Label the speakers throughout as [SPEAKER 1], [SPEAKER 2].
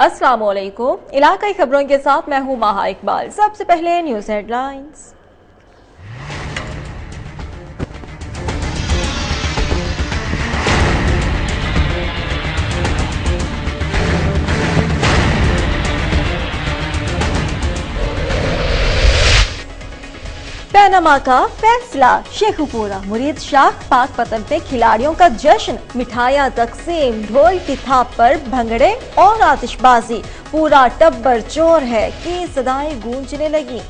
[SPEAKER 1] अस्सलाम वालेकुम। इलाकाई खबरों के साथ मैं हूं माहा इकबाल। सबसे पहले न्यूज हेडलाइंस। पैनामा का फैसला, शेखुपुरा मुरीद शाह पाक पतन पे खिलाड़ियों का जश्न, मिठाइयां तकसीम, ढोल की थाप पर भंगड़े और आतिशबाजी, पूरा टब्बर चोर है की सदाएं गूंजने लगी।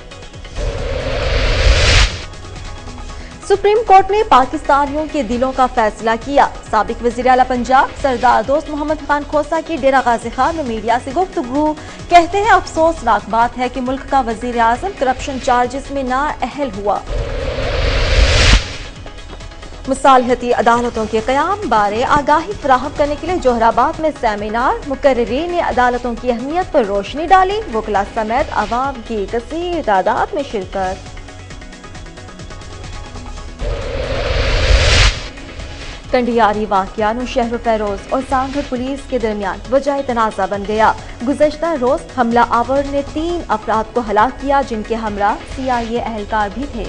[SPEAKER 1] सुप्रीम कोर्ट ने पाकिस्तानियों के दिलों का फैसला किया। साबिक वजीर आला पंजाब सरदार दोस्त मोहम्मद खान खोसा की डेरा गाजी खान में मीडिया से गुफ्तगू, कहते हैं अफसोसनाक बात है कि मुल्क का वजीर आजम करप्शन चार्जेस में नाअहल हुआ। मुसालहती अदालतों के क़याम बारे आगाही फराहम करने के लिए जोहराबाद में सेमिनार, मुकर्रिरीन ने अदालतों की अहमियत पर रोशनी डाली। वकला समेत अवाम की कसीर तादाद में शिरकत। कंडियारी वाकया नौशहर फैरोज और सांगढ़ पुलिस के दरमियान वजह तनाज़ा बन गया। गुज़श्ता रोज हमला आवर ने 3 अफराद को हलाक किया, जिनके हमरा CIA एहलकार भी थे।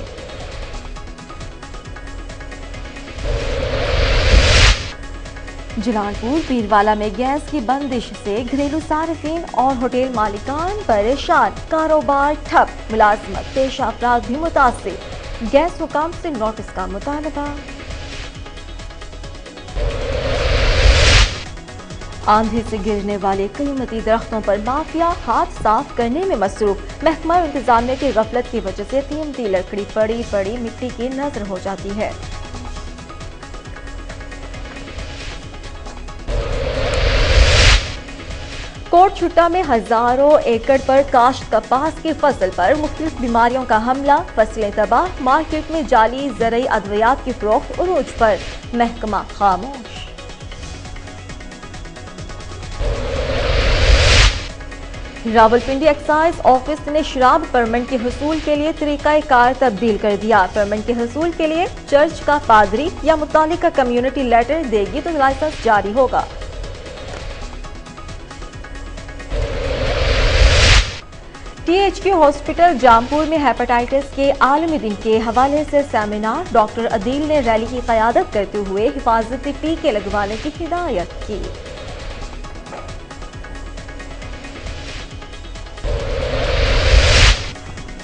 [SPEAKER 1] जलालपुर पीरवाला में गैस की बंदिश से घरेलू सार्फिन और होटल मालिकान परेशान, कारोबार ठप, मुलाजमत पेशा अफराद भी मुतासिर। गैस हुकाम से नोटिस का मुतालबा। आंधी से गिरने वाले कीमती दरख्तों पर माफिया हाथ साफ करने में मसरूफ। महकमा इंतजामिया की गफलत की वजह से कीमती लकड़ी पड़ी मिट्टी की नजर हो जाती है। कोट छुट्टा में हजारों एकड़ पर काश्त कपास की फसल पर मुख्तलिफ बीमारियों का हमला, फसलें तबाह, मार्केट में जाली ज़रई अद्वियात की फरोख्त उरूज पर, महकमा खामोश। रावलपिंडी एक्साइज ऑफिस ने शराब परमिट के हुसूल के लिए तरीकाकार तब्दील कर दिया। परमिट के हुसूल के लिए चर्च का पादरी या मुतालिका कम्युनिटी लेटर देगी तो लाइसेंस जारी होगा। THQ हॉस्पिटल जामपुर में हेपेटाइटिस के आलमी दिन के हवाले से सेमिनार, डॉक्टर अदील ने रैली की क़यादत करते हुए हिफाजती टीके लगवाने की हिदायत की।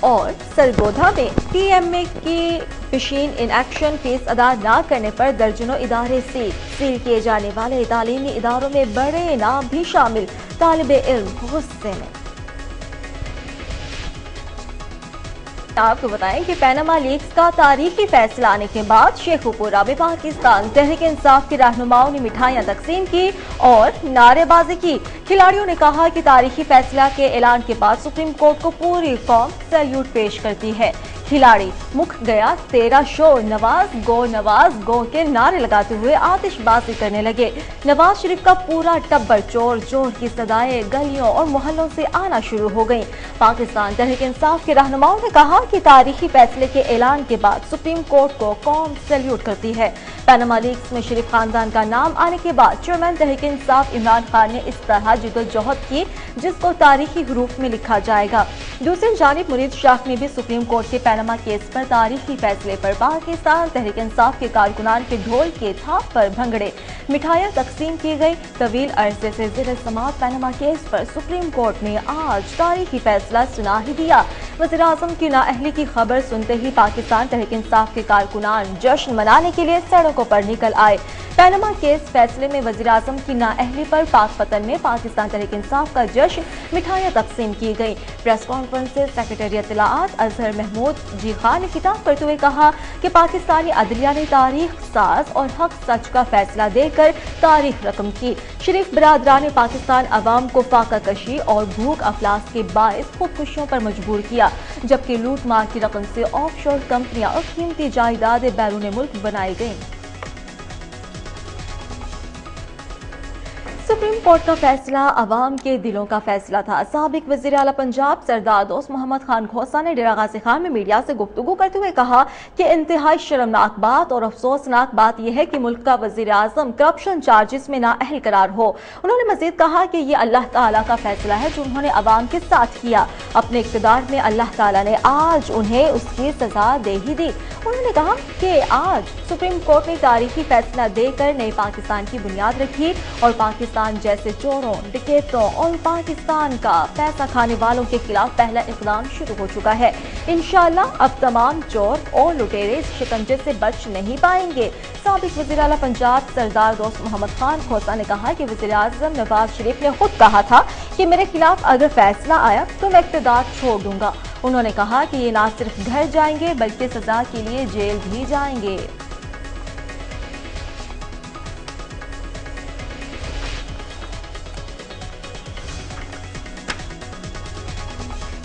[SPEAKER 1] और सरगोधा में TMA की मशीन इन एक्शन फीस अदा न करने पर दर्जनों इदारे सील किए जाने वाले तालीमी इदारों में बड़े नाम भी शामिल। तालिबे इल्म गुस्से में। आपको बताएं कि पैनामा लीक्स का तारीखी फैसला आने के बाद शेखुपुरा में पाकिस्तान तहरीक इंसाफ के रहनुमाओं ने मिठाइयां तकसीम की और नारेबाजी की। खिलाड़ियों ने कहा कि तारीखी फैसला के ऐलान के बाद सुप्रीम कोर्ट को पूरी कौम सैल्यूट पेश करती है। खिलाड़ी मुख गया तेरा शो, नवाज गो के नारे लगाते हुए आतिशबाजी करने लगे। नवाज शरीफ का पूरा टब्बर चोर चोर की सदाएं गलियों और मोहल्लों से आना शुरू हो गईं। पाकिस्तान तहरीक इंसाफ के रहनुमाओं ने कहा कि तारीखी फैसले के ऐलान के बाद सुप्रीम कोर्ट को कौम सैल्यूट करती है। पैनामा लीक्स में शरीफ खानदान का नाम आने के बाद चेयरमैन तहरीक इंसाफ इमरान खान ने इस तरह जिद्दोजहद की जिसको तारीखी हरूफ में लिखा जाएगा। दूसरी जानिब मुरीद शाह ने भी सुप्रीम कोर्ट के पैनामा केस पर तारीखी फैसले पर पाकिस्तान तहरीक इंसाफ के कारकुनान के ढोल के थाप पर भंगड़े, मिठाइयां तकसीम की गई। तवील अरसे से ज़ेर समाअत पैनामा केस पर सुप्रीम कोर्ट ने आज तारीखी फैसला सुना ही दिया। वज़ीर आज़म की नाअहली की खबर सुनते ही पाकिस्तान तहरीक इंसाफ के कारकुनान जश्न मनाने के लिए सड़कों पर निकल आए। पैनामा केस फैसले में वज़ीर आज़म की नाअहली पर पाक पतन में पाकिस्तान तहरीक इंसाफ का जश्न, मिठाइयां तकसीम की गई। प्रेस कॉन्फ्रेंस से सेक्रेटरी इत्तलाआत अजहर महमूद जी खान ने खिताब करते हुए कहा कि पाकिस्तानी अदलिया ने तारीख साज और हक सच का फैसला देकर तारीख रकम की। शरीफ बरादरान पाकिस्तान अवाम को फाका कशी और भूख अफलास के बायस खुदकुशियों पर मजबूर किया, जबकि लूट मार की रकम से ऑफशोर कंपनियां और कीमती जायदादें बैरून मुल्क बनाई गईं। सुप्रीम कोर्ट का फैसला अवाम के दिलों का फैसला था। साबिक वज़ीर आला पंजाब सरदार दोस्त मोहम्मद खान खोसा ने डेरा गाजी खान में मीडिया से गुफ्तगू करते हुए कहा कि इंतहाई शर्मनाक बात और अफसोसनाक बात यह है कि मुल्क का वज़ीर आज़म करप्शन चार्जेस में नाअहल करार हो। उन्होंने मजीद कहा कि यह अल्लाह ताला का फैसला है जो उन्होंने अवाम के साथ किया। अपने इक़्तिदार में अल्लाह ताला ने आज उन्हें उसकी सजा दे ही दी। उन्होंने कहा कि आज सुप्रीम कोर्ट ने तारीखी फैसला देकर नए पाकिस्तान की बुनियाद रखी और पाकिस्तान जैसे चोरों, डकैतों और पाकिस्तान का पैसा खाने वालों के खिलाफ पहला इक़दाम शुरू हो चुका है। इंशाअल्लाह अब तमाम चोर और लुटेरे इस शिकंजे से बच नहीं पाएंगे। साबिक वज़ीर आला पंजाब सरदार दोस्त मोहम्मद खान खोसा ने कहा कि वज़ीर आज़म नवाज शरीफ ने खुद कहा था कि मेरे खिलाफ अगर फैसला आया तो मैं इक़्तिदार छोड़ दूंगा। उन्होंने कहा कि ये ना सिर्फ घर जाएंगे बल्कि सजा के लिए जेल भी जाएंगे।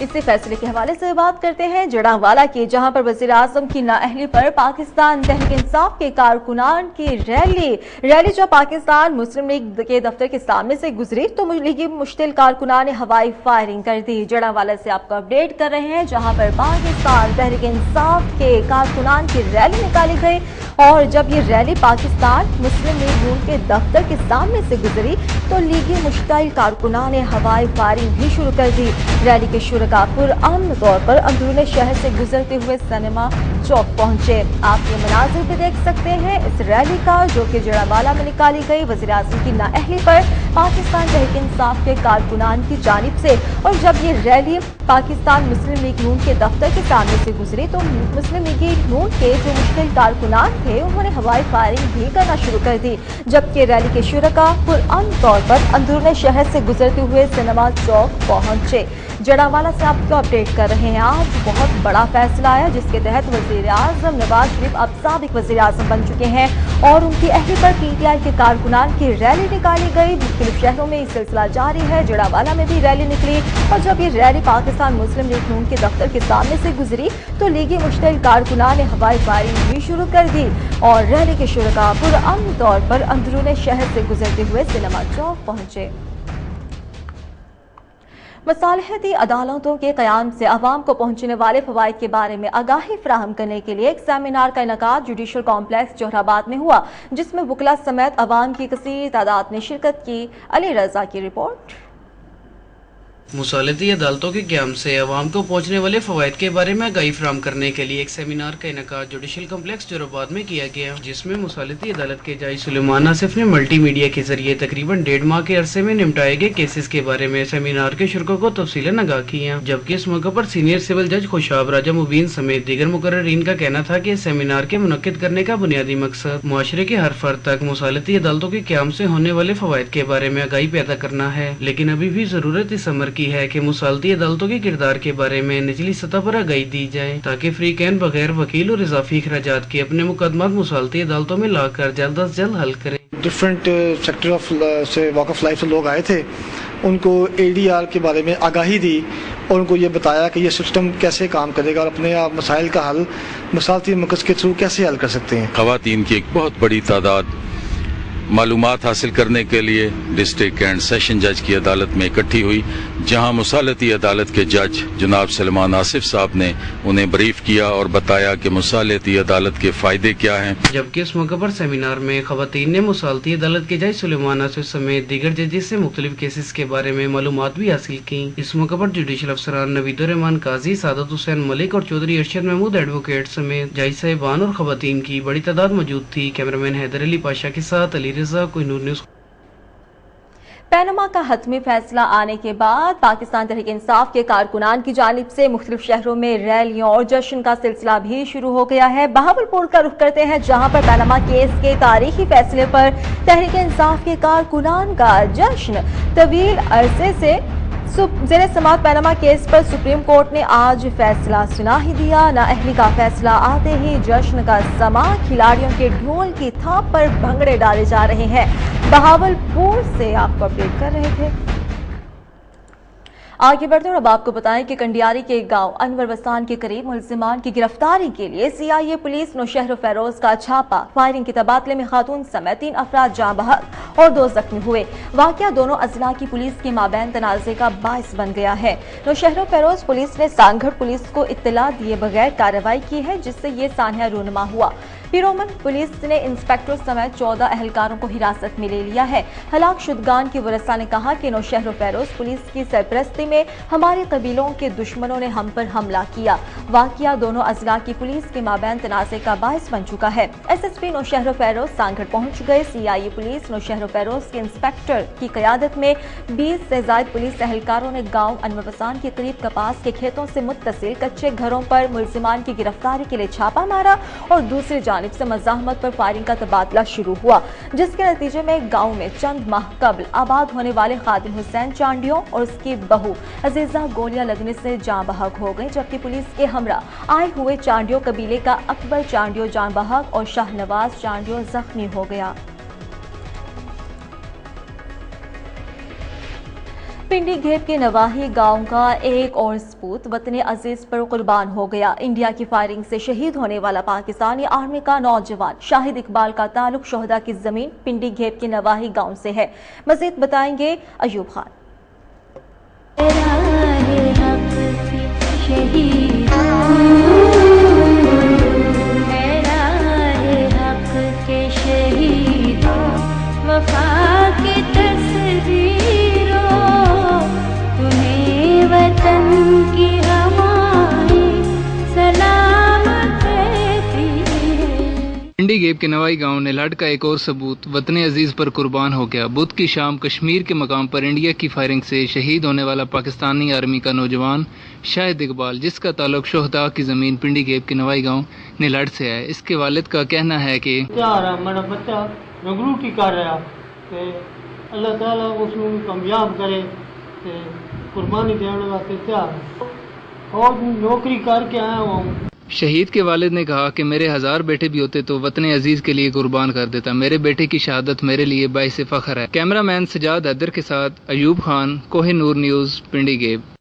[SPEAKER 1] इसी फैसले के हवाले से बात करते हैं जड़ावाला की, जहां पर वज़ीर आज़म की नाअहली पर पाकिस्तान तहरीक इंसाफ के कारकुनान की रैली जो पाकिस्तान मुस्लिम लीग के दफ्तर के सामने से गुजरी तो लीगी मुश्तिल कारकुनान ने हवाई फायरिंग कर दी। जड़ावाला से आपको अपडेट कर रहे हैं, जहां पर पाकिस्तान तहरीक इंसाफ के कारकुनान की रैली निकाली गई और जब ये रैली पाकिस्तान मुस्लिम लीग नून के दफ्तर के सामने से गुजरी तो लीगी मुश्तिल कारकुनान ने हवाई फायरिंग भी शुरू कर दी। रैली के शुरका पुरअमन तौर पर अंदरूनी शहर से गुजरते हुए सिनेमा चौक पहुंचे। आप ये मनाजिर भी देख सकते हैं इस रैली का जो कि जड़ावाला में निकाली गई वज़ीर आज़म की नाअहली पर पाकिस्तान तहरीक इंसाफ के कारकुनान की जानिब से। और जब ये रैली पाकिस्तान मुस्लिम लीग नून के दफ्तर के सामने से गुजरी तो मुस्लिम लीग नून के जो मुश्किल कारकुनान थे उन्होंने हवाई फायरिंग भी करना शुरू कर दी, जबकि रैली के शुरका पुरअमन तौर पर अंदरूनी शहर से गुजरते हुए सिनेमा चौक पहुंचे। जड़ावाला से आपको अपडेट कर रहे हैं। आज बहुत बड़ा फैसला आया जिसके तहत वज़ीर आज़म नवाज शरीफ अब साबिक वज़ीर आज़म बन चुके हैं और उनकी अहली पर पीटीआई के कारकुनान की रैली निकाली गई। मुख्तलिफ शहरों में ये सिलसिला जारी है। जड़ावाला में भी रैली निकली और जब ये रैली पाकिस्तान मुस्लिम लीग नून के दफ्तर के सामने से गुजरी तो लीगी मुश्तिल कारकुनान ने हवाई फायरिंग भी शुरू कर दी और रैली के शुरका पुरअमन तौर पर अंदरूनी शहर से गुजरते हुए सिनेमा चौक पहुंचे। मसालहती अदालतों के क़याम से अवाम को पहुंचने वाले फ़वाइद के बारे में आगाही फराहम करने के लिए एक सेमिनार का इनेकाद जुडिशल कॉम्प्लेक्स जोहराबाद में हुआ, जिसमें वकला समेत अवाम की कसीर तादाद ने शिरकत की। अली रजा की रिपोर्ट।
[SPEAKER 2] मुसालती अदालतों के क़याम से अवाम को पहुँचने वाले फ़वाइद के बारे में आगाही फराहम करने के लिए एक सेमिनार का इनेकाद जुडिशल कम्प्लेक्स जोहराबाद में किया गया, जिसमें मुसालती अदालत के जज सुलेमान आसिफ ने मल्टी मीडिया के जरिए तकरीबन 1.5 माह के अरसे में निपटाए गए केसेस के बारे में सेमिनार के शुरकों को तफसीलन आगाह किया। जबकि इस मौके पर सीनियर सिविल जज खुशाब राजा मुबीन समेत दीगर मुकर्ररीन का कहना था कि इस सेमिनार के मुनक्किद करने का बुनियादी मकसद मुआशरे के हर फर्द तक मुसालती अदालतों के क़याम से होने वाले फ़वाइद के बारे में आगाही पैदा करना है। लेकिन अभी भी ज़रूरत इस अमर की है कि मुसालती अदालतों के किरदार के बारे में निचली सतह पर आगाही दी जाए ताकि फ्रीकैन बगैर वकील और इजाफी अखराजात के अपने मुकदमात मुसालती अदालतों में लाकर जल्द अज जल्द हल करें।
[SPEAKER 3] डिफरेंट सेक्टर ऑफ से वॉक ऑफ लाइफ से लोग आए थे, उनको ADR के बारे में आगाही दी और उनको ये बताया कि ये सिस्टम कैसे काम करेगा और अपने आप मसाइल का हल मुसालती मरकज़ के थ्रू कैसे हल कर सकते हैं।
[SPEAKER 4] ख़वातीन की एक बहुत बड़ी तादाद मालूमात हासिल करने के लिए डिस्ट्रिक्ट एंड सेशन जज की अदालत में इकट्ठी हुई, जहां मुसालती अदालत के जज जनाब सुलेमान आसिफ साहब ने उन्हें ब्रीफ किया और बताया कि मुसालती अदालत के फायदे क्या हैं। जबकि इस मौके पर सेमिनार में खवातीन ने मुसालती अदालत के जज सुलेमान आसिफ समेत दीगर जजेस से मुख्तलिफ केसेस के बारे में मालूमात भी हासिल की। इस मौके पर जुडिशल अफसरान नवीदुर रहमान काजी, सादत हुसैन मलिक और चौधरी अरशद महमूद एडवोकेट समेत जज साहिबान और खवातीन की बड़ी तादाद मौजूद थी। कैमरामैन हैदर अली पाशा के साथ अली रजा, कोहिनूर न्यूज़।
[SPEAKER 1] पैनमा का हतमी फैसला आने के बाद पाकिस्तान तहरीक इंसाफ के कारकुनान की जानिब से मुख्तलिफ शहरों में रैलियों और जश्न का सिलसिला भी शुरू हो गया है। बहावलपुर का रुख करते हैं, जहां पर पैनमा केस के तारीखी फैसले पर तहरीक इंसाफ के कारकुनान का जश्न तवील अरसे से ज़ेरे समाअत पैनमा केस पर सुप्रीम कोर्ट ने आज फैसला सुना ही दिया। नाअहली का फैसला आते ही जश्न का समा, खिलाड़ियों के ढोल की थाप पर भंगड़े डाले जा रहे हैं। बहावलपुर से आपको अपडेट कर रहे थे। आगे बढ़ते और अब आपको बताएं कि कंडियारी के गांव अनवर वस्तान के करीब मुलजिमान की गिरफ्तारी के लिए CIA पुलिस नौशहर फैरोज का छापा। फायरिंग के तबादले में खातून समेत 3 अफराद जाँ बहक और 2 जख्मी हुए। वाकया दोनों अजला की पुलिस के माबैन तनाज़े का बायस बन गया है। नौशहर फैरोज पुलिस ने सांगढ़ पुलिस को इत्तला दिए बगैर कार्रवाई की है, जिससे ये सान्या रूनमा हुआ। पिरोमन पुलिस ने इंस्पेक्टर समेत 14 अहलकारों को हिरासत में ले लिया है। हलाक शुदगान के वरसा ने कहा कि नौशहर फैरोज पुलिस की सरपरस्ती में हमारे कबीलों के दुश्मनों ने हम पर हमला किया। वाकया दोनों अजला की पुलिस के माबैन तनाज़े का बायस बन चुका है। SSP नौशहर फैरोज सांगढ़ पहुंच गए। CIA पुलिस नौशहर फैरोज के इंस्पेक्टर की क़यादत में 20 से ज़ायद पुलिस अहलकारों ने गाँव अनवर वस्तान के करीब कपास के खेतों से मुत्तसिल कच्चे घरों पर मुलजिमान की गिरफ्तारी के लिए छापा मारा और दूसरी जानिब से मज़ाहमत पर फायरिंग का तबादला शुरू हुआ, जिसके नतीजे में गांव में चंद माह कबल आबाद होने वाले खादिम हुसैन चांडियों और उसकी बहू अजीजा गोलियां लगने से जाँ बहक हो गई, जबकि पुलिस के हमरा आए हुए चांडियों कबीले का अकबर चांडियो जाँ बहक और शाहनवाज चांडियो जख्मी हो गया। पिंडी घेप के नवाही गांव का एक और सपूत वतन अजीज पर कुर्बान हो गया। इंडिया की फायरिंग से शहीद होने वाला पाकिस्तानी आर्मी का नौजवान शाहिद इकबाल का ताल्लुक शोहदा की जमीन पिंडी घेप के नवाही गांव से है। मजीद बताएंगे अयूब खान।
[SPEAKER 5] पिंडी घेप के नवाई गांव ने लड़ का एक और सबूत वतन अजीज पर कुर्बान हो गया। बुध की शाम कश्मीर के मकाम पर इंडिया की फायरिंग से शहीद होने वाला पाकिस्तानी आर्मी का नौजवान शाहिद इकबाल, जिसका ताल्लुक शोहदा की जमीन पिंडी घेप के नवाई गांव निलड़ से है। इसके वालिद का कहना है कि
[SPEAKER 6] मेरा बच्चा नगरूटी कर रहा है, अल्लाह ताला उसको कामयाब करे, कुर्बानी देने वास्ते तैयार और नौकरी करके आया हूँ।
[SPEAKER 5] शहीद के वालिद ने कहा कि मेरे 1000 बेटे भी होते तो वतन अजीज के लिए कुर्बान कर देता। मेरे बेटे की शहादत मेरे लिए बाइस फख्र है। कैमरामैन सजाद हैदर के साथ अयूब खान, कोहिनूर न्यूज, पिंडी घेप।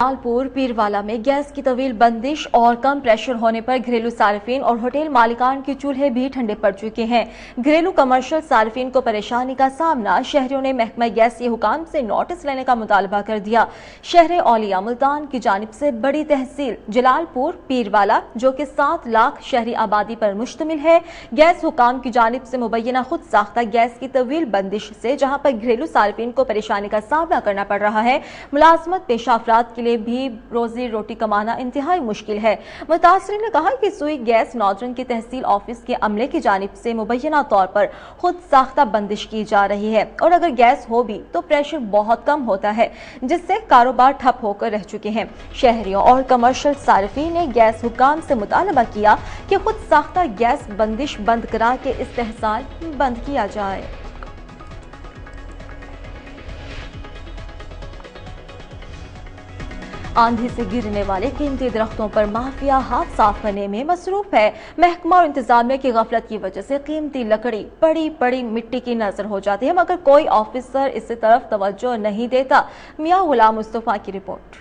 [SPEAKER 1] जलालपुर पीरवाला में गैस की तवील बंदिश और कम प्रेशर होने पर घरेलू सार्फिन और होटल मालिकान के चूल्हे भी ठंडे पड़ चुके हैं। घरेलू कमर्शियल सार्फिन को परेशानी का सामना शहरियों ने महकमा गैस के हुकाम से नोटिस लेने का मुतालबा कर दिया। शहर औलिया मुल्तान की जानिब से बड़ी तहसील जलालपुर पीरवाला, जो कि 7 लाख शहरी आबादी पर मुश्तमिल है, गैस हुकाम की जानिब से मुबैना खुद साख्ता गैस की तवील बंदिश से जहाँ पर घरेलू सार्फिन को परेशानी का सामना करना पड़ रहा है, मुलाजमत पेशा अफराद के लिए भी रोजी रोटी कमाना इंतहाई मुश्किल है। मुतासरीन ने कहा कि सुई गैस नौजरन की तहसील ऑफिस के अमले की जानिब से मुबैना तौर पर खुद साख्ता बंदिश की जा रही है और अगर गैस हो भी तो प्रेशर बहुत कम होता है, जिससे कारोबार ठप होकर रह चुके हैं। शहरियों और कमर्शियल सार्फिन ने गैस हुकाम से मुतालबा किया कि खुद साख्ता गैस बंदिश बंद करा के इस्तेहसाल बंद किया जाए। आंधी से गिरने वाले कीमती दरख्तों पर माफिया हाथ साफ करने में मसरूफ है। महकमा और इंतजामिया की गफलत की वजह से कीमती लकड़ी बड़ी बड़ी मिट्टी की नजर हो जाती है, मगर कोई ऑफिसर इस तरफ तवज्जो नहीं देता। मियां गुलाम मुस्तफा की रिपोर्ट।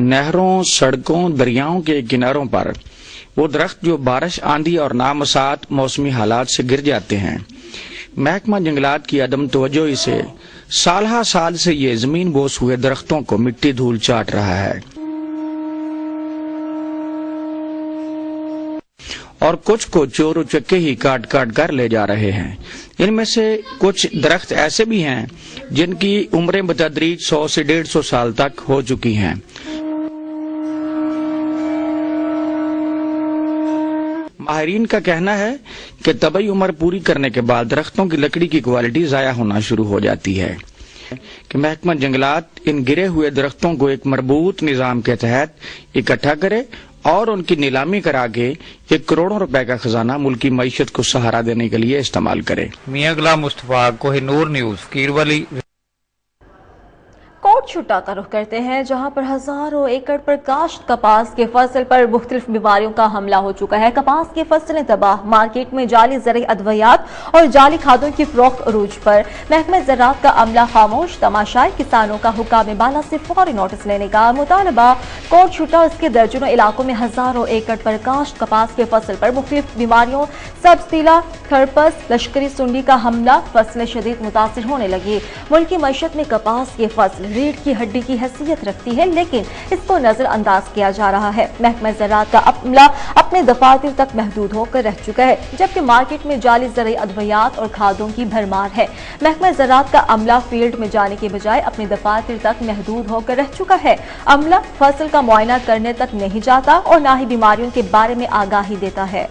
[SPEAKER 7] नहरों, सड़कों, दरियाओं के किनारों पर वो दरख्त जो बारिश, आंधी और नामसात मौसमी हालात से गिर जाते हैं, महकमा जंगलात की अदम तवज्जोही से साल साल से ये जमीन बोस हुए दरख्तों को मिट्टी धूल चाट रहा है और कुछ को चोर उचक्के ही काट काट कर ले जा रहे हैं। इनमें से कुछ दरख्त ऐसे भी हैं जिनकी उम्रें बतदरीज 100 से 150 साल तक हो चुकी हैं। माहिरीन का कहना है कि तबई उम्र पूरी करने के बाद दरख्तों की लकड़ी की क्वालिटी जाया होना शुरू हो जाती है कि महकमा जंगलात इन गिरे हुए दरख्तों को एक मरबूत निजाम के तहत इकट्ठा करे और उनकी नीलामी करा के 1 करोड़ों रुपए का खजाना मुल्की मईशत को सहारा देने के लिए इस्तेमाल करे।
[SPEAKER 8] मियां गुलाम मुस्तफा, कोहिनूर न्यूज, कीरवली।
[SPEAKER 1] कोट कोट छुट्टा का रुख करते हैं, जहां पर हजारों एकड़ पर काश्त कपास के फसल पर मुख्तलिफ बीमारियों का हमला हो चुका है। कपास की फसलें तबाह, मार्केट में जाली ज़रूरी अद्वियात और जाली खादों की फरोख्त अरूज पर। महकमा ज़राअत का अमला खामोश, तमाशाई किसानों का हुक्काम बाला से फौरी नोटिस लेने का मुतालबा। कोट छुट्टा और इसके दर्जनों इलाकों में हजारों एकड़ पर काश्त कपास के फसल पर मुख्तलिफ बीमारियों सब्ज़तीला, खरपस, लश्करी सुंडी का हमला, फसलें शदीद मुतासिर होने लगी। मुल्की मईशत में कपास की फसल रीढ़ की हड्डी की हैसियत रखती है, लेकिन इसको नजरअंदाज किया जा रहा है। महकमा ज़राअत का अमला अपने दफातर तक महदूद होकर रह चुका है, जबकि मार्केट में जाली ज़रूरी अद्वियात और खादों की भरमार है। महकमा ज़राअत का अमला फील्ड में जाने के बजाय अपने दफातर तक महदूद होकर रह चुका है। अमला फसल का मुआयना करने तक नहीं जाता और न ही बीमारियों के बारे में आगाही देता है।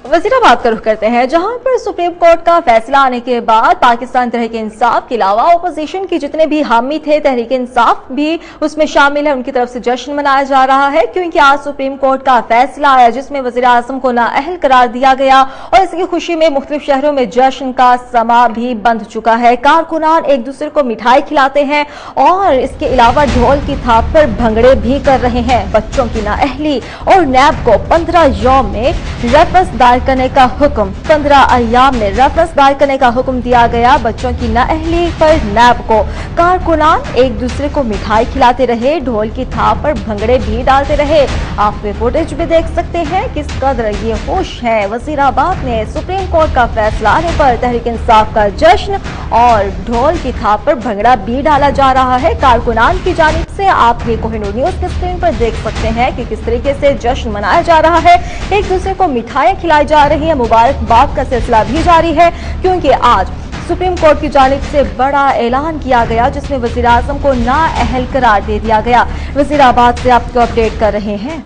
[SPEAKER 1] वजीराबाद का रुख करते हैं, जहां पर सुप्रीम कोर्ट का फैसला आने के बाद पाकिस्तान तहरीक इंसाफ के अलावा अपोजिशन के जितने भी हामी थे, तहरीक इंसाफ भी उसमें शामिल है, उनकी तरफ से जश्न मनाया जा रहा है, क्योंकि आज सुप्रीम कोर्ट का फैसला आया जिसमें वज़ीर आज़म को नाअहल करार दिया गया और इसकी खुशी में मुख्तलिफ शहरों में जश्न का समा भी बंध चुका है। कारकुनान एक दूसरे को मिठाई खिलाते हैं और इसके अलावा ढोल की थाप पर भंगड़े भी कर रहे हैं। बच्चों की नाअहली और नैब को 15 यौम में रेफरेंस दायर करने का हुक्म 15 अय्याम में रेफरेंस दायर करने का हुक्म दिया गया। बच्चों की नाअहली पर नैब को कारकुनान एक दूसरे को मिठाई खिलाते रहे, ढोल की थाप पर भंगड़े भी डालते रहे। आप फुटेज भी देख सकते हैं किस कदर ये खुश है। वजीराबाद में सुप्रीम कोर्ट का फैसला आने पर तहरीक इंसाफ का जश्न और ढोल की थाप पर भंगड़ा भी डाला जा रहा है। कारकुनान की जानिब से आप ये कोहिनूर न्यूज की स्क्रीन पर देख सकते हैं कि किस तरीके से जश्न मनाया जा रहा है, एक दूसरे को मिठाइयां खिलाई जा रही है। मुबारकबाद का सिलसिला भी जारी है, क्योंकि आज सुप्रीम कोर्ट की जानिब से बड़ा ऐलान किया गया जिसमें वज़ीर आज़म को नाअहल करार दे दिया गया। वज़ीराबाद से आपको अपडेट कर रहे हैं।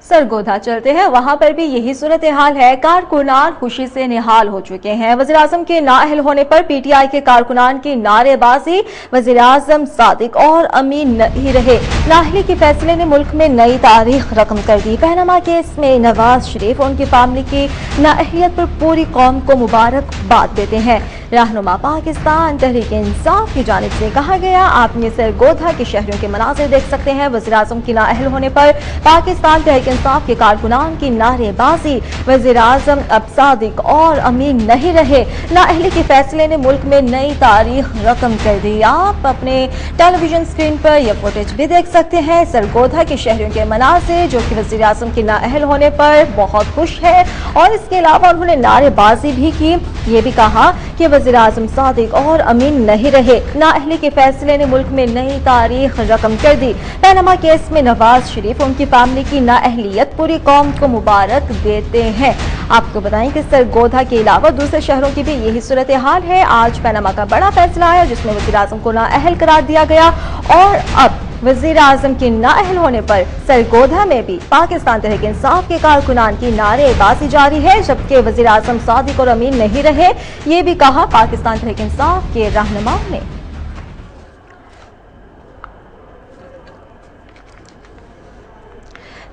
[SPEAKER 1] सरगोधा चलते हैं, वहां पर भी यही सूरत हाल है। कारकुनान खुशी से निहाल हो चुके हैं। वज़ीर आज़म के नाअहल होने पर पीटीआई के कारकुनान की नारेबाजी, वज़ीर आज़म सादिक और अमीन नहीं रहे। नाअहली के फैसले ने मुल्क में नई तारीख रकम कर दी। पहनामा केस में नवाज शरीफ और उनकी फैमिली की नाअहलियत पर पूरी कौम को मुबारकबाद देते हैं। रहनुमा पाकिस्तान तहरीक इंसाफ की जानिब से कहा गया, आपने सरगोधा के शहरों के मनाजिर देख सकते हैं। वज़ीर आज़म की नाअहल होने पर पाकिस्तान तहरीक इंसाफ के कारकुनान की नारेबाजी, वज़ीर आज़म अब सादिक और अमीन नहीं रहे। नाअहली के फैसले ने मुल्क में नई तारीख रकम कर दी। आप अपने टेलीविजन स्क्रीन पर यह फुटेज भी देख सकते हैं। सरगोधा के शहरों के मनाजिर जो कि वज़ीर आज़म के नाअहल होने पर बहुत खुश है और इसके अलावा उन्होंने नारेबाजी भी की। ये भी कहा कि वज़ीर आज़म सादिक और अमीन नहीं रहे। नाअहली के फैसले ने मुल्क में नई तारीख रकम कर दी। पनामा केस में नवाज शरीफ उनकी फैमिली की नाअहलियत पूरी कौम को मुबारक देते हैं। आपको बताएं कि सरगोधा के अलावा दूसरे शहरों की भी यही सूरत हाल है। आज पनामा का बड़ा फैसला आया जिसमें वज़ीर आज़म को नाअहल करार दिया गया और अब वज़ीर आज़म के नाअहल होने पर सरगोधा में भी पाकिस्तान तहरीक इंसाफ के कारकुनान की नारेबाजी जारी है, जबकि वज़ीर आज़म सादिक और अमीन नहीं रहे। ये भी कहा पाकिस्तान तहरीक इंसाफ के रहनुमाओं ने।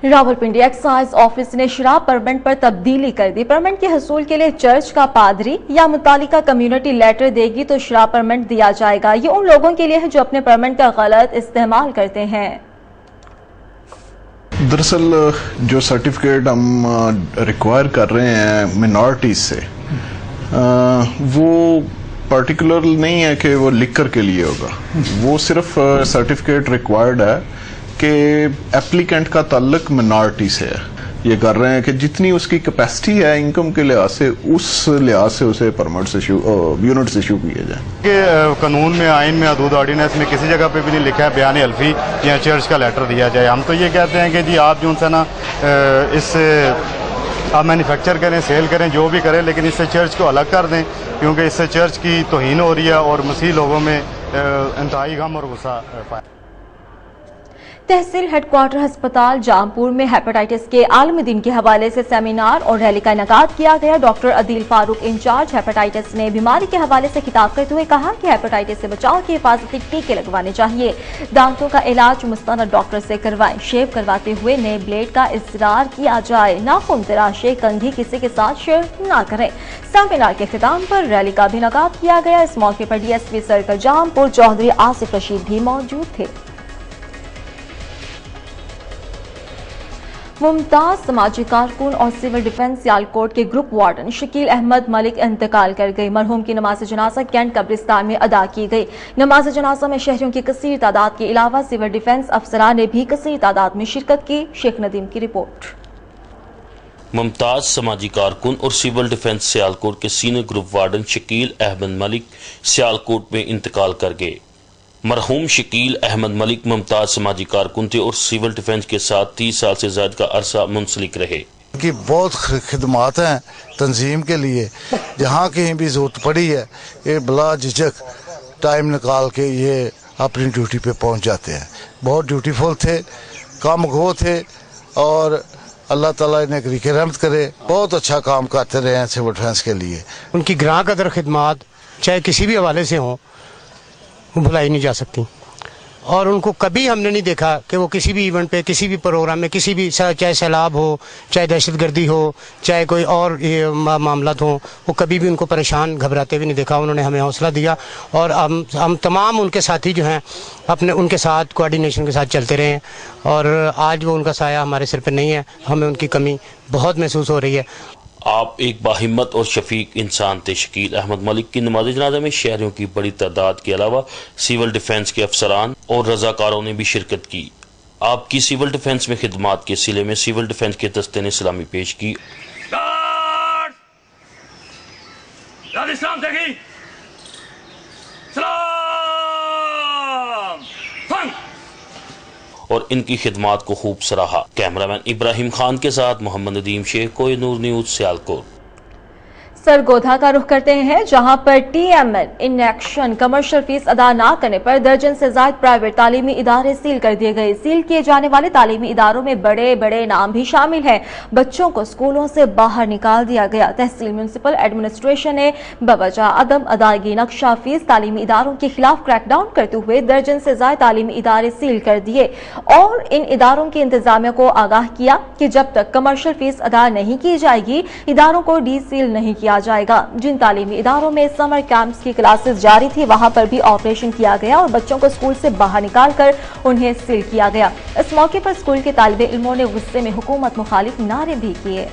[SPEAKER 1] रावलपिंडी एक्साइज ऑफिस ने शराब परमिट पर तब्दीली कर दी। परमिट के हसूल के लिए चर्च का पादरी या मुतालिका कम्युनिटी लेटर देगी तो शराब परमिट दिया जाएगा। ये उन लोगों के लिए है जो अपने परमिट का गलत इस्तेमाल करते हैं।
[SPEAKER 8] दरअसल जो सर्टिफिकेट हम रिक्वायर कर रहे हैं मिनॉरिटीज से, वो पर्टिकुलर नहीं है कि वो लिकर के लिए होगा। वो सिर्फ सर्टिफिकेट रिक्वायर्ड है कि एप्लीकेंट का ताल्लुक मिनॉरिटी से है। ये कर रहे हैं कि जितनी उसकी कैपेसिटी है इनकम के लिहाज से, उस लिहाज से उसे परमिट्स यूनिट्स इशू किए जाए।
[SPEAKER 9] कि कानून में, आइन में, हदूद ऑर्डिनेंस में किसी जगह पे भी नहीं लिखा है बयान हल्फी या चर्च का लेटर दिया जाए। हम तो ये कहते हैं कि जी आप जो है ना इससे आप मैन्युफैक्चर करें, सेल करें, जो भी करें, लेकिन इससे चर्च को अलग कर दें, क्योंकि इससे चर्च की तौहीन हो रही है और मसीह लोगों में इंतहाई गम और गुस्सा।
[SPEAKER 1] तहसील हेडक्वार्टर अस्पताल जामपुर में हेपेटाइटिस के आलमी दिन के हवाले से सेमिनार और रैली का इनेकाद किया गया। Doctor Adeel Farooq incharge hepatitis ने बीमारी के हवाले से खिताब करते हुए कहा कि हेपेटाइटिस से बचाव के हिफाजती टीके लगवाने चाहिए। दांतों का इलाज मुस्तनद डॉक्टर से करवाएं। शेव करवाते हुए नए ब्लेड का इसरार किया जाए। नाखून तराशे कंघी किसी के साथ शेयर न करें। सेमिनार के इख्तिताम पर रैली का भी इनेकाद किया गया। इस मौके पर डीएसपी सर्कल जामपुर चौधरी आसिफ रशीद भी मौजूद थे। मुमताज समाजी कारकुन और सिविल डिफेंस सियालकोट के ग्रुप वार्डन शकील अहमद मलिक इंतकाल कर गई। मरहूम की नमाज जनाजा कैंट कब्रिस्तान में अदा की गई। नमाज जनाजा में शहरियों की कसीर तादाद के अलावा सिविल डिफेंस अफसरान ने भी कसीर तादाद में शिरकत की। शेख नदीम की रिपोर्ट।
[SPEAKER 10] मुमताज समाजी कारकुन और सिविल डिफेंस सियालकोट के senior group warden Shakeel Ahmed Malik Sialkot में इंतकाल कर गए। मरहूम शकील अहमद मलिक मुमताज समाजी कारकुन थे और सिविल डिफेंस के साथ 30 साल से ज्यादा का अरसा मुंसलिक रहे।
[SPEAKER 11] की बहुत खिदमात हैं तंजीम के लिए, जहाँ कहीं भी जरूरत पड़ी है ये बला झिझक टाइम निकाल के ये अपनी ड्यूटी पे पहुँच जाते हैं। बहुत ड्यूटीफुल थे, कामगो थे और अल्लाह ताला इन्हें करीके रहमत करे। बहुत अच्छा काम करते रहे हैं सिविल डिफेंस के लिए।
[SPEAKER 12] उनकी ग्रां कदर खिदमात चाहे किसी भी हवाले से हों भुलाई नहीं जा सकती और उनको कभी हमने नहीं देखा कि वो किसी भी इवेंट पे, किसी भी प्रोग्राम में, किसी भी चाहे सैलाब हो, चाहे दहशतगर्दी हो, चाहे कोई और मामला हो, वो कभी भी उनको परेशान घबराते हुए नहीं देखा। उन्होंने हमें हौसला दिया और हम तमाम उनके साथी जो हैं अपने उनके साथ कोऑर्डिनेशन के साथ चलते रहे हैं और आज वो उनका साया हमारे सिर पर नहीं है। हमें उनकी कमी बहुत महसूस हो रही है।
[SPEAKER 10] आप एक बाहिम्मत और शफीक इंसान थे। शकील अहमद मलिक की नमाज जनाजा में शहरियों की बड़ी तादाद के अलावा सिविल डिफेंस के अफसरान और रजाकारों ने भी शिरकत की। आपकी सिविल डिफेंस में खिदमात के सिले में सिविल डिफेंस के दस्ते ने सलामी पेश की। और इनकी खिदमात को खूब सराहा। कैमरामैन इब्राहिम खान के साथ मोहम्मद नदीम शेख, कोहिनूर न्यूज, सियालकोट।
[SPEAKER 1] सरगोधा का रुख करते हैं, जहां पर TML in action commercial fees अदा न करने पर दर्जन से ज्यादा प्राइवेट तालीमी इदारे सील कर दिए गए। सील किए जाने वाले तालीमी इदारों में बड़े बड़े नाम भी शामिल हैं। बच्चों को स्कूलों से बाहर निकाल दिया गया। तहसील म्युनिसिपल एडमिनिस्ट्रेशन ने बवजह अदम अदायगी नक्शा फीस तालीमी इदारों के खिलाफ क्रैकडाउन करते हुए दर्जन से ज्यादा तालीमी इदारे सील कर दिए और इन इदारों की इंतजामिया को आगाह किया कि जब तक कमर्शियल फीस अदा नहीं की जाएगी इदारों को डी सील नहीं किया जाएगा। जिन तालीमी इदारों में समर कैंप्स की क्लासेस जारी थी वहां पर भी ऑपरेशन किया गया और बच्चों को स्कूल से बाहर निकालकर उन्हें सील किया गया। इस मौके पर स्कूल के तालिबे इल्मों ने गुस्से में हुकूमत मुखालिफ नारे भी किए।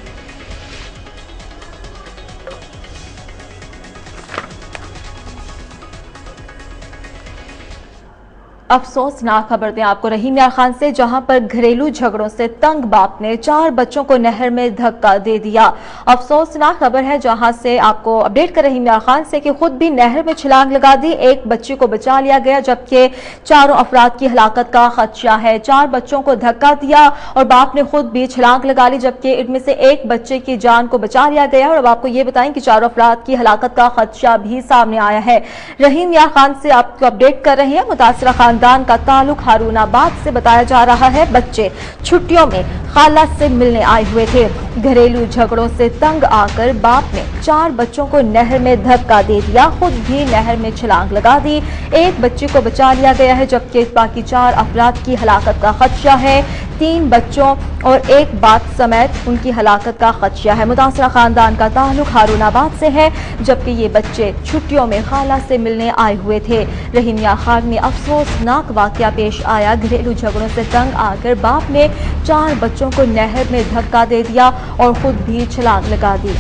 [SPEAKER 1] अफसोसनाक खबर दें आपको रहीम यार खान से, जहां पर घरेलू झगड़ों से तंग बाप ने 4 बच्चों को नहर में धक्का दे दिया। अफसोसनाक खबर है जहां से आपको अपडेट कर रहीम यार खान से कि खुद भी नहर में छलांग लगा दी। एक बच्चे को बचा लिया गया जबकि 4 अफराद की हलाकत का खदशा है। 4 बच्चों को धक्का दिया और बाप ने खुद भी छलांग लगा ली जबकि इनमें से एक बच्चे की जान को बचा लिया गया। और अब आपको ये बताएं कि 4 अफराद की हलाकत का खदशा भी सामने आया है। रहीम यार खान से आपको अपडेट कर रहे हैं। मुतासरा खानदान का ताल्लुक हारूनाबाद से बताया जा रहा है। बच्चे छुट्टियों में खाला से मिलने आए हुए थे। घरेलू झगड़ों से तंग आकर बाप ने 4 बच्चों को नहर में धक्का दे दिया, खुद भी नहर में छलांग लगा दी। एक बच्चे को बचा लिया गया है जबकि बाकी 4 अफराद की हलाकत का खदशा है। 3 बच्चों और एक बाप समेत उनकी हलाकत का खदशा है। मुतासरा खानदान का ताल्लुक हारूनाबाद से है जबकि ये बच्चे छुट्टियों में खाला से मिलने आए हुए थे। रहीम यार खान में अफसोसनाक वाकया पेश आया। घरेलू झगड़ों से तंग आकर बाप ने 4 बच्चों को नहर में धक्का दे दिया और खुद भी छलांग लगा दी।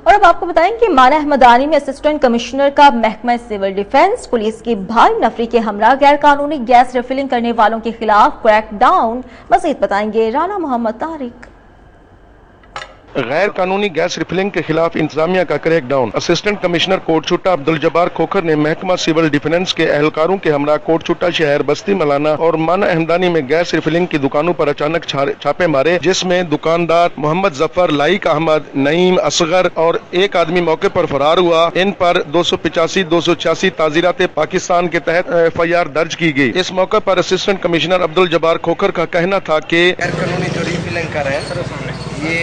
[SPEAKER 1] और अब आपको बताएं कि माना अहमदानी में असिस्टेंट कमिश्नर का महकमा सिविल डिफेंस पुलिस की भारी नफरी के हमरा गैर कानूनी गैस रिफिलिंग करने वालों के खिलाफ क्रैकडाउन। मजीद बताएंगे राना मोहम्मद तारिक।
[SPEAKER 13] गैर कानूनी गैस रिफिलिंग के खिलाफ इंतजामिया का crackdown. Assistant commissioner Kot Chutta Abdul Jabbar Khokhar ने महकमा सिविल डिफेंस के एहलकारों के हमरा कोटछुट्टा शहर, बस्ती मलाना और माना अहमदानी में गैस रिफिलिंग की दुकानों पर अचानक छापे मारे, जिसमें दुकानदार मोहम्मद जफर, लाइक अहमद, नईम, असगर और एक आदमी मौके पर फरार हुआ। इन पर 285, 286 ताजीरात पाकिस्तान के तहत FIR दर्ज की गई। इस मौके पर असिस्टेंट कमिश्नर अब्दुल जब्बार खोखर का कहना था कि
[SPEAKER 14] गैर कानूनी जो रिफिलिंग कर रहे हैं ये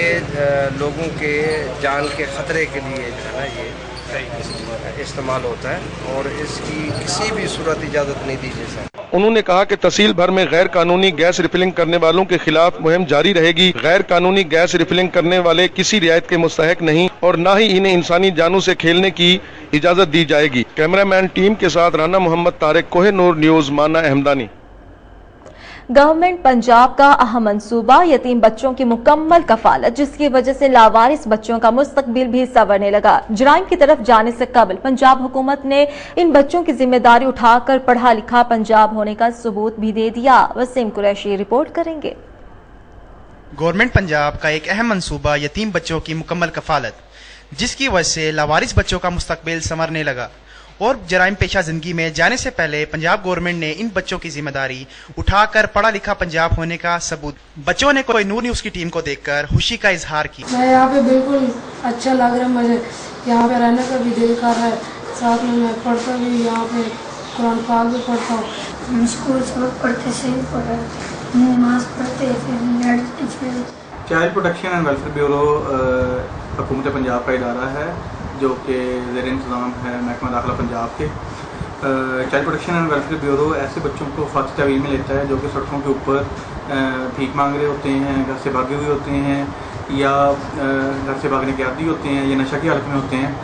[SPEAKER 14] लोगों के जान के खतरे के लिए जो है ना ये इस्तेमाल होता है और इसकी किसी भी सूरत इजाज़त नहीं दी जा सकती।
[SPEAKER 13] उन्होंने कहा कि तहसील भर में गैर कानूनी गैस रिफिलिंग करने वालों के खिलाफ मुहिम जारी रहेगी। गैर कानूनी गैस रिफिलिंग करने वाले किसी रियायत के मुस्तहक नहीं और न ही इन्हें इंसानी जानों से खेलने की इजाज़त दी जाएगी। कैमरामैन टीम के साथ राना मोहम्मद तारिक, कोहिनूर न्यूज़, माना अहमदानी।
[SPEAKER 1] गवर्नमेंट पंजाब का अहम मंसूबा यतीम बच्चों की मुकम्मल कफालत, जिसकी वजह से लावारिस बच्चों का मुस्तकबिल भी संवरने लगा। जुराइम की तरफ जाने से कबल पंजाब हुकूमत ने इन बच्चों की जिम्मेदारी उठाकर पढ़ा लिखा पंजाब होने का सबूत भी दे दिया। वसीम कुरैशी रिपोर्ट करेंगे।
[SPEAKER 15] गवर्नमेंट पंजाब का एक अहम मंसूबा यतीम बच्चों की मुकम्मल कफालत, जिसकी वजह से लावारिस बच्चों का मुस्तकबिल संवरने लगा और जराइम पेशा जिंदगी में जाने से पहले पंजाब गवर्नमेंट ने इन बच्चों की जिम्मेदारी उठाकर पढ़ा लिखा पंजाब होने का सबूत। बच्चों ने कोहिनूर न्यूज़ की टीम को देखकर खुशी का इजहार किया।
[SPEAKER 16] मैं यहाँ पे बिल्कुल अच्छा लग रहा है, मुझे यहाँ पे रहने का भी दिल कर रहा है। साथ में मैं पढ़ता भी यहाँ पे कुरान पाक भी पढ़ता हूँ।
[SPEAKER 17] स्कूल सब पढ़ते सही पढ़ा, नमाज पढ़ते फिर
[SPEAKER 18] child protection and welfare bureau हुकूमत पंजाब का इदारा है जो कि ज़ेर इंतज़ाम है महकमा दाखिला पंजाब के। Child protection and welfare bureau ऐसे बच्चों को फ़ाती तहवील में लेता है जो कि सड़कों के ऊपर भीख मांग रहे होते हैं, घर से भागे हुए होते हैं या घर से भागने के आदी होते हैं या नशा की हालत में होते हैं।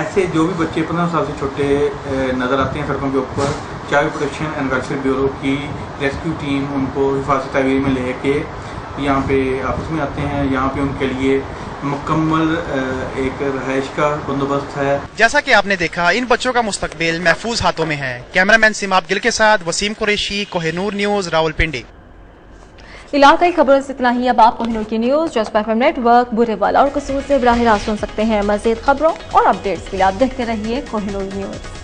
[SPEAKER 18] ऐसे जो भी बच्चे 15 साल से छोटे नज़र आते हैं सड़कों के ऊपर, child protection and welfare bureau की रेस्क्यू टीम उनको हिफाजती तहवील में ले के यहाँ पे आपस में आते हैं। यहाँ पे उनके लिए मुकम्मल एक रहायश का बंदोबस्त है।
[SPEAKER 15] जैसा कि आपने देखा, इन बच्चों का मुस्तकबिल महफूज हाथों में है। कैमरामैन सिमाब गिल के साथ वसीम कुरैशी, कोहिनूर न्यूज़, रावलपिंडी।
[SPEAKER 1] इलाकाई खबरों से इतना ही। अब आप कोहिनूर की news, just FM network, Burewala और कसूर से बराह रास्त सुन सकते हैं। मज़ीद खबरों और अपडेट्स के लिए आप देखते रहिए कोहिनूर न्यूज़।